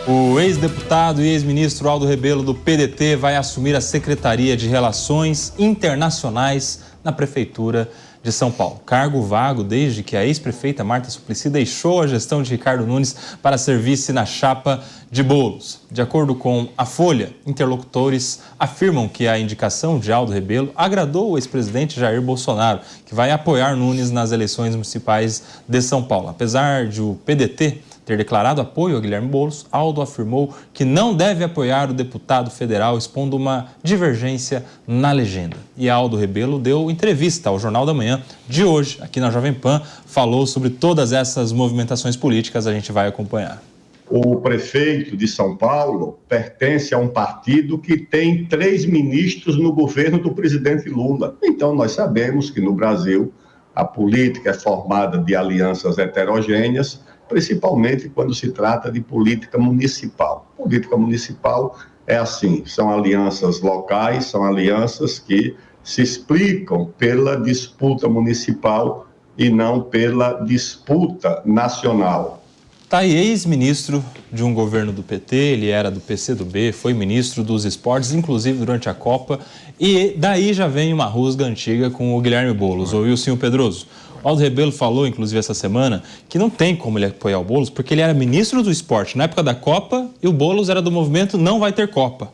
O ex-deputado e ex-ministro Aldo Rebelo do PDT vai assumir a Secretaria de Relações Internacionais na Prefeitura de São Paulo. Cargo vago desde que a ex-prefeita Marta Suplicy deixou a gestão de Ricardo Nunes para servir-se na chapa de Boulos. De acordo com a Folha, interlocutores afirmam que a indicação de Aldo Rebelo agradou o ex-presidente Jair Bolsonaro, que vai apoiar Nunes nas eleições municipais de São Paulo. Apesar de o PDT ter declarado apoio a Guilherme Boulos, Aldo afirmou que não deve apoiar o deputado federal, expondo uma divergência na legenda. E Aldo Rebelo deu entrevista ao Jornal da Manhã de hoje, aqui na Jovem Pan, falou sobre todas essas movimentações políticas, a gente vai acompanhar. O prefeito de São Paulo pertence a um partido que tem 3 ministros no governo do presidente Lula. Então, nós sabemos que no Brasil a política é formada de alianças heterogêneas, principalmente quando se trata de política municipal. Política municipal é assim, são alianças locais, são alianças que se explicam pela disputa municipal e não pela disputa nacional. Tá aí, ex-ministro de um governo do PT, ele era do PCdoB, foi ministro dos esportes, inclusive durante a Copa, e daí já vem uma rusga antiga com o Guilherme Boulos, ou Wilson Pedroso. O Aldo Rebelo falou, inclusive, essa semana, que não tem como ele apoiar o Boulos, porque ele era ministro do esporte na época da Copa e o Boulos era do movimento Não Vai Ter Copa.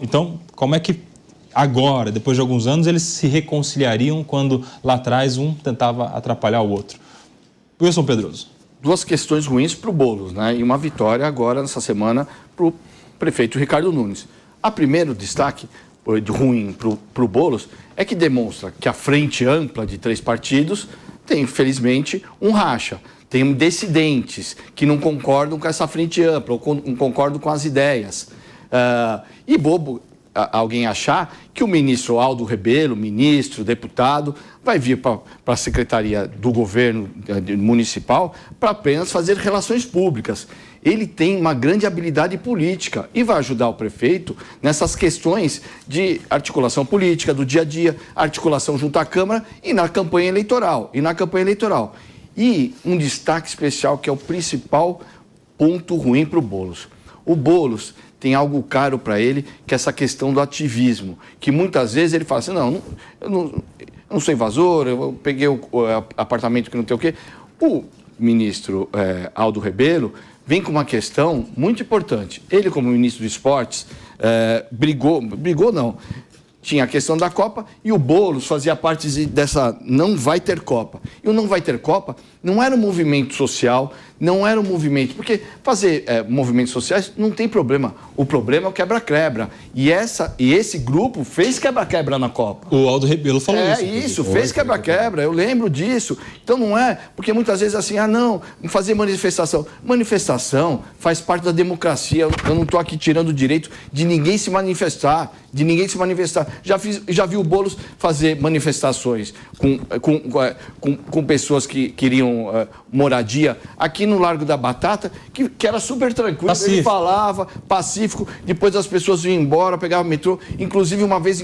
Então, como é que agora, depois de alguns anos, eles se reconciliariam quando lá atrás um tentava atrapalhar o outro? Wilson Pedroso. 2 questões ruins para o Boulos, né? E uma vitória agora, nessa semana, para o prefeito Ricardo Nunes. A primeiro destaque ruim para o Boulos é que demonstra que a frente ampla de 3 partidos tem, infelizmente, um racha. Tem dissidentes que não concordam com essa frente ampla, ou não concordam com as ideias. E bobo alguém achar que o ministro Aldo Rebelo, ministro, deputado, vai vir para a Secretaria do Governo Municipal para apenas fazer relações públicas. Ele tem uma grande habilidade política e vai ajudar o prefeito nessas questões de articulação política, do dia a dia, articulação junto à Câmara e na campanha eleitoral. E um destaque especial que é o principal ponto ruim para o Boulos. O Boulos tem algo caro para ele, que é essa questão do ativismo, que muitas vezes ele fala assim, eu não sou invasor, eu peguei o apartamento que não tem o quê. O ministro Aldo Rebelo vem com uma questão muito importante. Ele, como ministro dos esportes, brigou não, tinha a questão da Copa e o Boulos fazia parte dessa não vai ter Copa. E o não vai ter Copa não era um movimento social, não era um movimento... Porque fazer movimentos sociais não tem problema. O problema é o quebra-quebra. E esse grupo fez quebra-quebra na Copa. O Aldo Rebelo falou isso. Isso, fez quebra-quebra. Eu lembro disso. Então não é... Porque muitas vezes assim, não, fazer manifestação. Manifestação faz parte da democracia. Eu não estou aqui tirando o direito de ninguém se manifestar. Já vi o Boulos fazer manifestações com pessoas que queriam moradia aqui no Largo da Batata, que era super tranquilo. Ele falava, pacífico, depois as pessoas iam embora, pegavam o metrô. Uma vez,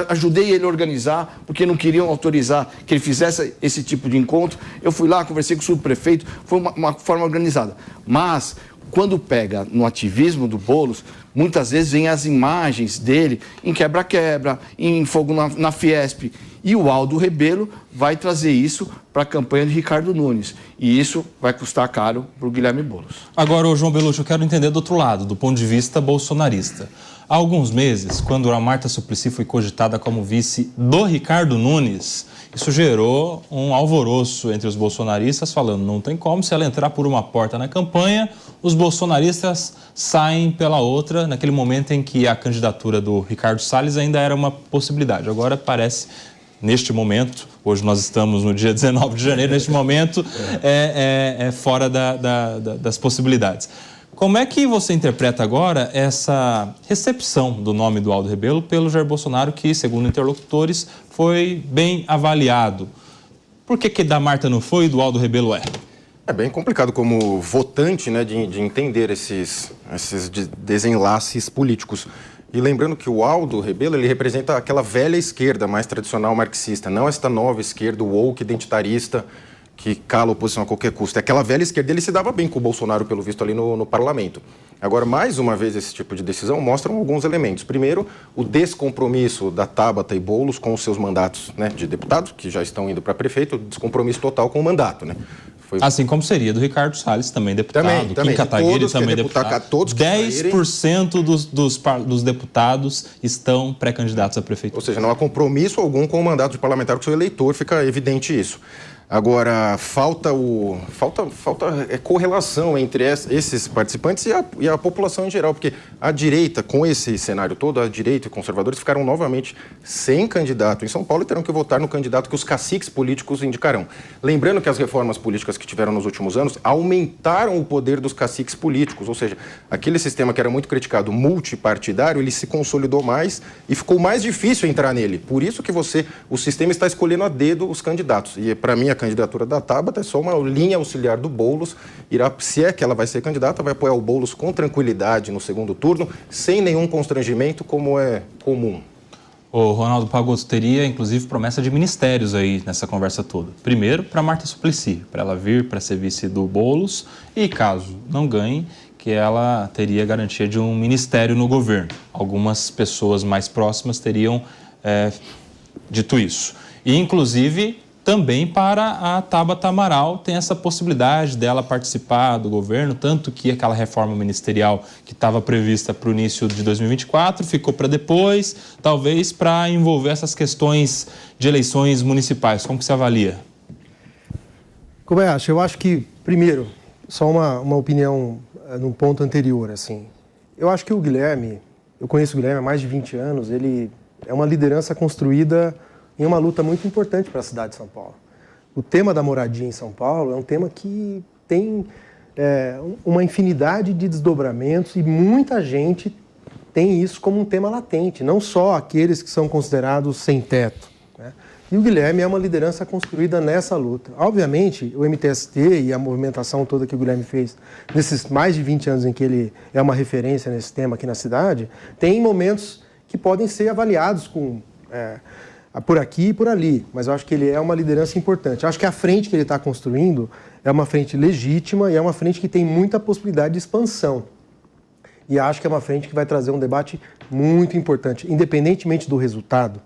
ajudei ele a organizar, porque não queriam autorizar que ele fizesse esse tipo de encontro. Eu fui lá, conversei com o subprefeito, foi uma forma organizada. Mas, quando pega no ativismo do Boulos, muitas vezes vem as imagens dele em quebra-quebra, em fogo na Fiesp. E o Aldo Rebelo vai trazer isso para a campanha de Ricardo Nunes. E isso vai custar caro para o Guilherme Boulos. Agora, João Belucci, eu quero entender do outro lado, do ponto de vista bolsonarista. Há alguns meses, quando a Marta Suplicy foi cogitada como vice do Ricardo Nunes, isso gerou um alvoroço entre os bolsonaristas, falando não tem como, se ela entrar por uma porta na campanha, os bolsonaristas saem pela outra, naquele momento em que a candidatura do Ricardo Salles ainda era uma possibilidade. Agora parece, neste momento, hoje nós estamos no dia 19 de janeiro, neste momento é fora das possibilidades. Como é que você interpreta agora essa recepção do nome do Aldo Rebelo pelo Jair Bolsonaro, que, segundo interlocutores, foi bem avaliado? Por que da Marta não foi e do Aldo Rebelo é? É bem complicado como votante, né, de entender esses desenlaces políticos. E lembrando que o Aldo Rebelo, ele representa aquela velha esquerda mais tradicional marxista, não esta nova esquerda woke identitarista que cala a oposição a qualquer custo. Aquela velha esquerda, ele se dava bem com o Bolsonaro, pelo visto, ali no parlamento. Agora, mais uma vez, esse tipo de decisão mostram alguns elementos. Primeiro, o descompromisso da Tabata e Boulos com os seus mandatos, né, de deputados, que já estão indo para prefeito, descompromisso total com o mandato, né? Assim como seria do Ricardo Salles, também deputado, também. Kim Kataguiri, também deputado. Todos 10% dos deputados estão pré-candidatos à prefeitura. Ou seja, não há compromisso algum com o mandato de parlamentar com o seu eleitor, fica evidente isso. Agora, falta correlação entre esses participantes e a população em geral, porque a direita, com esse cenário todo, a direita e conservadores ficaram novamente sem candidato em São Paulo e terão que votar no candidato que os caciques políticos indicarão. Lembrando que as reformas políticas que tiveram nos últimos anos aumentaram o poder dos caciques políticos, ou seja, aquele sistema que era muito criticado, multipartidário, ele se consolidou mais e ficou mais difícil entrar nele. Por isso que o sistema está escolhendo a dedo os candidatos. E, para mim, a candidatura da Tabata é só uma linha auxiliar do Boulos. Se é que ela vai ser candidata, vai apoiar o Boulos com tranquilidade no segundo turno, sem nenhum constrangimento, como é comum. O Ronaldo Pagotto teria, inclusive, promessa de ministérios aí nessa conversa toda. Primeiro, para Marta Suplicy, para ela vir para ser vice do Boulos e, caso não ganhe, que ela teria garantia de um ministério no governo. Algumas pessoas mais próximas teriam dito isso. E, inclusive, também para a Tabata Amaral tem essa possibilidade dela participar do governo, tanto que aquela reforma ministerial que estava prevista para o início de 2024 ficou para depois, talvez para envolver essas questões de eleições municipais. Como que você avalia? Como eu acho que, primeiro, só uma opinião num ponto anterior, assim. Eu acho que o Guilherme, eu conheço o Guilherme há mais de 20 anos, ele é uma liderança construída em uma luta muito importante para a cidade de São Paulo. O tema da moradia em São Paulo é um tema que tem uma infinidade de desdobramentos e muita gente tem isso como um tema latente, não só aqueles que são considerados sem teto, né? E o Guilherme é uma liderança construída nessa luta. Obviamente, o MTST e a movimentação toda que o Guilherme fez nesses mais de 20 anos em que ele é uma referência nesse tema aqui na cidade, tem momentos que podem ser avaliados com por aqui e por ali, mas eu acho que ele é uma liderança importante. Eu acho que a frente que ele está construindo é uma frente legítima e é uma frente que tem muita possibilidade de expansão. E acho que é uma frente que vai trazer um debate muito importante. Independentemente do resultado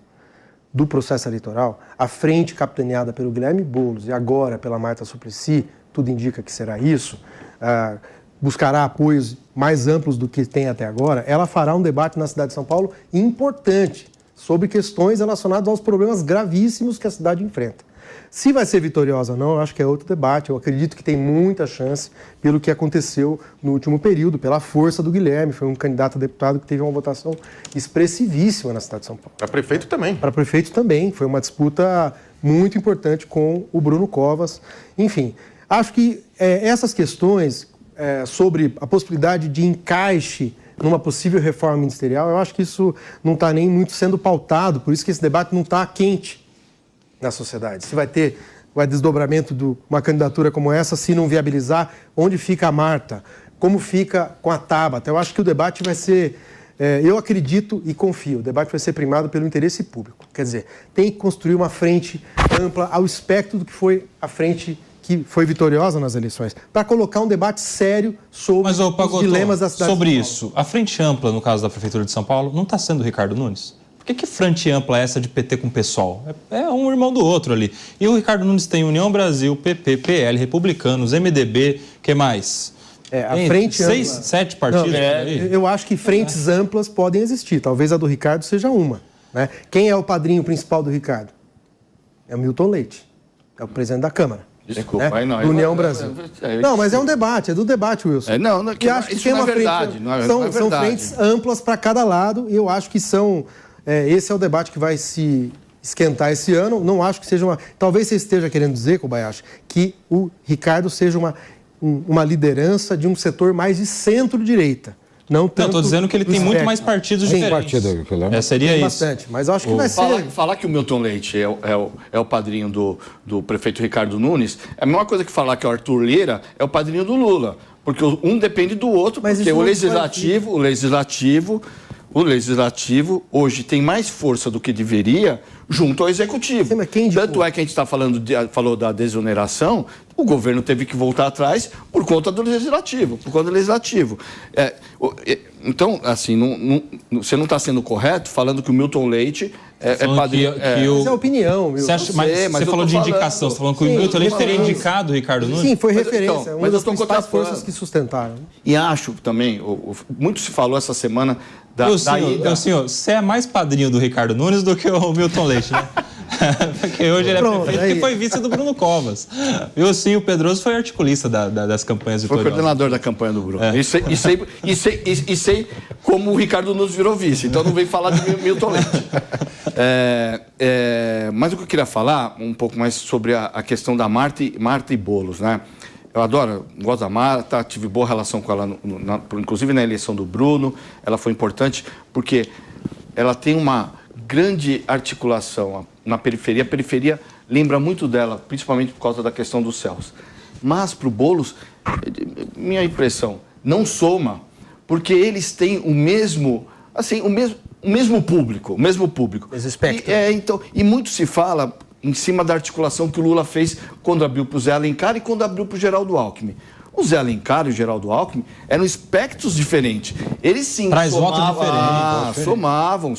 do processo eleitoral, a frente capitaneada pelo Guilherme Boulos e agora pela Marta Suplicy, tudo indica que será isso, buscará apoios mais amplos do que tem até agora, ela fará um debate na cidade de São Paulo importante sobre questões relacionadas aos problemas gravíssimos que a cidade enfrenta. Se vai ser vitoriosa ou não, eu acho que é outro debate. Eu acredito que tem muita chance pelo que aconteceu no último período, pela força do Guilherme. Foi um candidato a deputado que teve uma votação expressivíssima na cidade de São Paulo. Para prefeito também. Para prefeito também. Foi uma disputa muito importante com o Bruno Covas. Enfim, acho que essas questões sobre a possibilidade de encaixe numa possível reforma ministerial, eu acho que isso não está nem muito sendo pautado, por isso que esse debate não está quente na sociedade. Se vai ter desdobramento de uma candidatura como essa, se não viabilizar, onde fica a Marta? Como fica com a Tabata? Eu acho que o debate vai ser, eu acredito e confio, o debate vai ser primado pelo interesse público. Quer dizer, tem que construir uma frente ampla ao espectro do que foi a frente que foi vitoriosa nas eleições, para colocar um debate sério sobre os dilemas da cidade de São Paulo. Sobre isso, a frente ampla, no caso da Prefeitura de São Paulo, não está sendo o Ricardo Nunes? Por que frente ampla é essa de PT com PSOL? É um irmão do outro ali. E o Ricardo Nunes tem União Brasil, PP, PL, Republicanos, MDB, que mais? A frente ampla... 6, 7 partidos? Eu acho que frentes amplas podem existir. Talvez a do Ricardo seja uma, né? Quem é o padrinho principal do Ricardo? É o Milton Leite, é o presidente da Câmara. Desculpa, aí não. União Brasil. Não, mas é um debate, é do debate, Wilson. E acho que tem uma verdade. São frentes amplas para cada lado e eu acho que são... esse é o debate que vai se esquentar esse ano. Não acho que seja uma... Talvez você esteja querendo dizer, Kobayashi, que o Ricardo seja uma liderança de um setor mais de centro-direita. Não, estou dizendo que ele tem muito mais partidos diferentes. Seria isso. Bastante, mas eu acho que vai ser... Falar que o Milton Leite é o padrinho do prefeito Ricardo Nunes é a mesma coisa que falar que o Arthur Lira é o padrinho do Lula. Porque um depende do outro, mas porque o legislativo hoje tem mais força do que deveria junto ao Executivo. Sim, mas quem indicou? Tanto é que a gente falou da desoneração, o governo teve que voltar atrás por conta do Legislativo. Então, assim, você não está sendo correto falando que o Milton Leite é padrinho. Mas é opinião, Milton. Você falou de indicação, você falou que o Milton Leite teria indicado o Ricardo Nunes? Sim, foi referência. Então, uma mas das eu tô principais contrapondo. forças que sustentaram. E acho também, muito se falou essa semana da ida. Senhor, você é mais padrinho do Ricardo Nunes do que o Milton Leite, né? Porque hoje ele é prefeito porque foi vice do Bruno Covas. Eu sim, o Pedroso foi articulista das campanhas vitoriosas. Foi coordenador da campanha do Bruno. E sei como o Ricardo Nunes virou vice, então não vem falar de Milton Leite. Mas o que eu queria falar um pouco mais sobre a questão da Marta e Boulos, né? Eu adoro, gosto da Marta, tive boa relação com ela, inclusive na eleição do Bruno. Ela foi importante porque ela tem uma grande articulação na periferia. A periferia lembra muito dela, principalmente por causa da questão dos céus. Mas para o Boulos, minha impressão, não soma, porque eles têm o mesmo público. Esse espectro. E muito se fala em cima da articulação que o Lula fez quando abriu para o Zé Alencar e quando abriu para o Geraldo Alckmin. O Zé Alencar e o Geraldo Alckmin eram espectros diferentes. Eles sim somavam.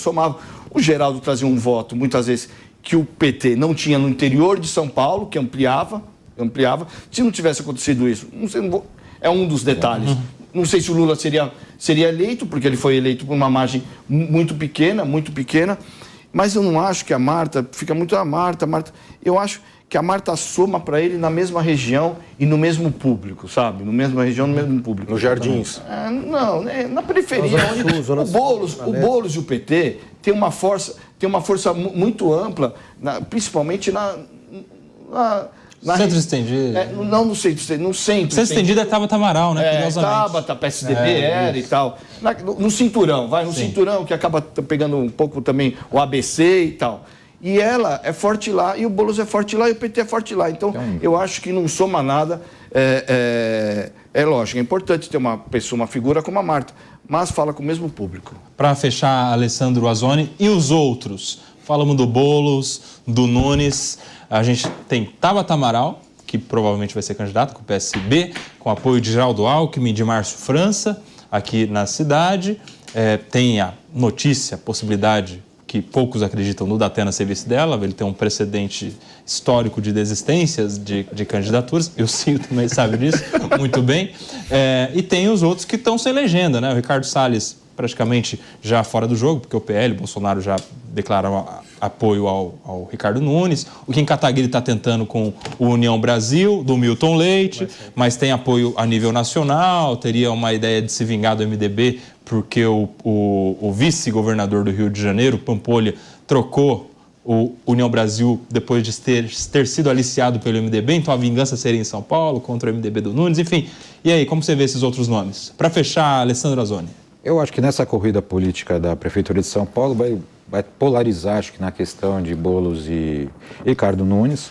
O Geraldo trazia um voto, muitas vezes, que o PT não tinha no interior de São Paulo, que ampliava. Se não tivesse acontecido isso, é um dos detalhes. Não sei se o Lula seria eleito, porque ele foi eleito por uma margem muito pequena, mas eu não acho que a Marta, fica muito a Marta, eu acho que a Marta soma para ele na mesma região e no mesmo público, sabe? Na mesma região, no mesmo público. Nos Jardins. Não, na periferia. O Boulos e o PT têm uma força muito ampla, principalmente na centro estendido. Não no centro estendido. Centro estendido é Tabata Amaral, né? Tabata, PSDB e tal. No cinturão, cinturão, que acaba pegando um pouco também o ABC e tal. E ela é forte lá, e o Boulos é forte lá, e o PT é forte lá. Então, eu acho que não soma nada. É lógico, é importante ter uma figura como a Marta, mas fala com o mesmo público. Para fechar, Alessandro Azzoni, e os outros? Falamos do Boulos, do Nunes. A gente tem Tabata Amaral, que provavelmente vai ser candidato com o PSB, com apoio de Geraldo Alckmin, de Márcio França, aqui na cidade. Tem a notícia, a possibilidade, que poucos acreditam no Datena ser vice dela, ele tem um precedente histórico de desistências de candidaturas, eu sim também sabe disso, muito bem. E tem os outros que estão sem legenda, né? O Ricardo Salles praticamente já fora do jogo, porque o PL, o Bolsonaro já declararam apoio ao Ricardo Nunes. O Kim Kataguiri está tentando com o União Brasil, do Milton Leite, mas tem apoio a nível nacional, teria uma ideia de se vingar do MDB, porque o vice-governador do Rio de Janeiro, Pampolha, trocou o União Brasil depois de ter sido aliciado pelo MDB, então a vingança seria em São Paulo, contra o MDB do Nunes, enfim. E aí, como você vê esses outros nomes? Para fechar, Alessandro Azzoni. Eu acho que nessa corrida política da Prefeitura de São Paulo vai polarizar, acho que na questão de Boulos e Ricardo Nunes.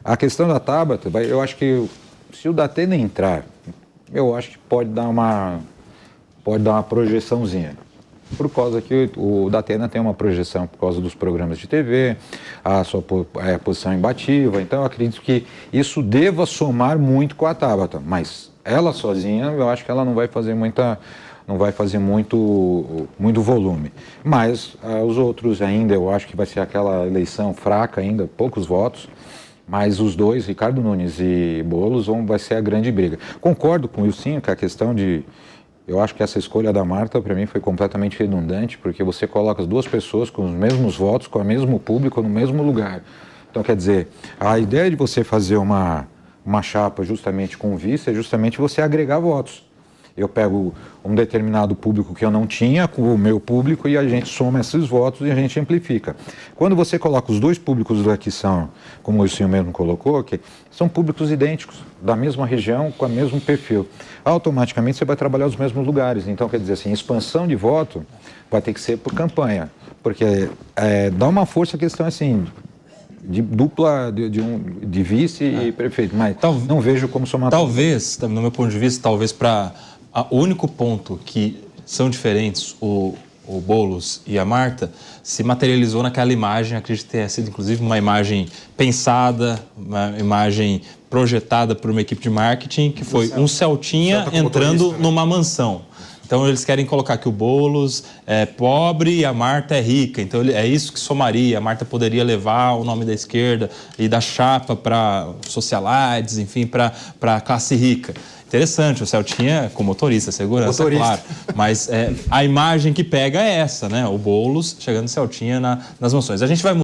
A questão da Tabata, eu acho que se o Datena entrar, eu acho que pode dar uma projeçãozinha. Por causa que o Datena tem uma projeção por causa dos programas de TV, a sua posição imbatível. Então, eu acredito que isso deva somar muito com a Tabata. Mas ela sozinha, eu acho que ela não vai fazer muito volume. Mas os outros ainda, eu acho que vai ser aquela eleição fraca ainda, poucos votos. Mas os dois, Ricardo Nunes e Boulos, vai ser a grande briga. Concordo com o Wilson que a questão de... Eu acho que essa escolha da Marta, para mim, foi completamente redundante, porque você coloca as duas pessoas com os mesmos votos, com o mesmo público, no mesmo lugar. Então, quer dizer, a ideia de você fazer uma chapa justamente com o vice é justamente você agregar votos. Eu pego um determinado público que eu não tinha com o meu público e a gente soma esses votos e a gente amplifica. Quando você coloca os dois públicos que são, como o senhor mesmo colocou, que são públicos idênticos, da mesma região, com o mesmo perfil, automaticamente você vai trabalhar os mesmos lugares. Então, quer dizer assim, expansão de voto vai ter que ser por campanha, porque dá uma força a questão assim... de dupla, de vice e prefeito, mas não vejo como somar... Talvez, no meu ponto de vista, talvez para... O único ponto que são diferentes o o Boulos e a Marta, se materializou naquela imagem, acredito que tenha sido inclusive uma imagem pensada, uma imagem projetada por uma equipe de marketing, que foi um Celtinha entrando numa mansão. Então eles querem colocar que o Boulos é pobre e a Marta é rica. Então é isso que somaria. A Marta poderia levar o nome da esquerda e da chapa para socialites, enfim, para a classe rica. Interessante, o Celtinha com motorista, segurança, claro. Mas a imagem que pega é essa, né? O Boulos chegando Celtinha nas mansões. A gente vai